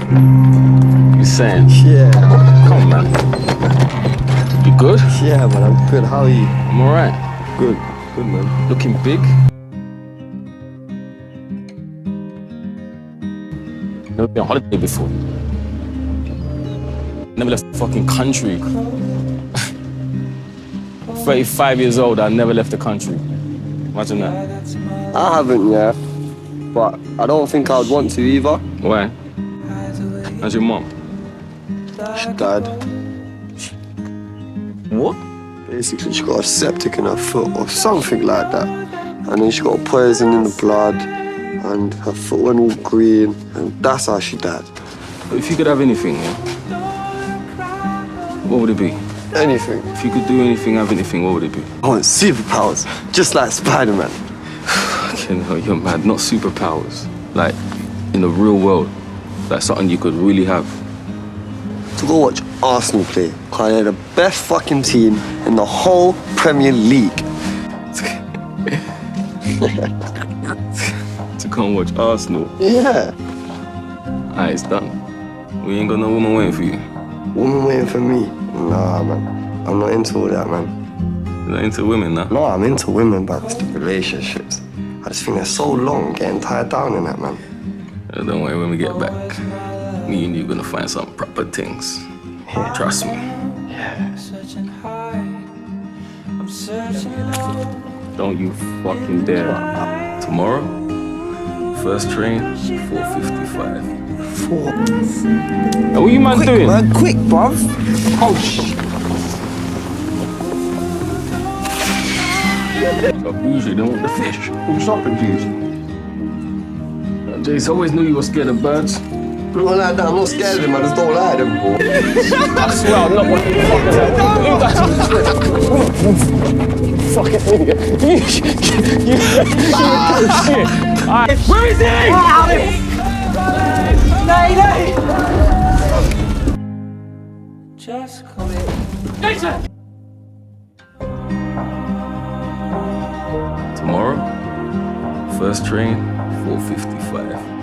You saying? Yeah. Come on, man. You good? Yeah, man, I'm good. How are you? I'm alright. Good. Good, man. Looking big? Never been on holiday before. Never left the fucking country. 35 years old, I never left the country. Imagine that. I haven't, yeah. But I don't think I would want to either. Why? How's your mom? She died. What? Basically, she got a septic in her foot or something like that. And then she got poison in the blood. And her foot went all green. And that's how she died. If you could have anything, yeah? What would it be? Anything. If you could do anything, have anything, what would it be? I want superpowers. Just like Spider-Man. No, you're mad. Not superpowers. Like, in the real world. Like something you could really have. To go watch Arsenal play. Because they're the best fucking team in the whole Premier League. To go and watch Arsenal. Yeah. Alright, it's done. We ain't got no woman waiting for you. Woman waiting for me? Nah, man. I'm not into all that, man. You're not into women now? No, I'm into women, but it's the relationships. I just think they're so long, getting tied down in that, man. Don't worry, when we get back, me and you gonna find some proper things. Yeah. Trust me. Yeah. Don't you fucking dare. Tomorrow, first train, 4:55. What are you man doing? Man, quick, bruv. Oh, shit. Usually don't want the fish. What's up with you? Jace, always knew you were scared of birds. I'm not like that. I'm not scared of them. I just don't like them, bro. I swear I'm not one of the fuckers out there. Fucking idiot. You shit. Alright, where is he? Just call it. Jason! Tomorrow, first train, 4:55.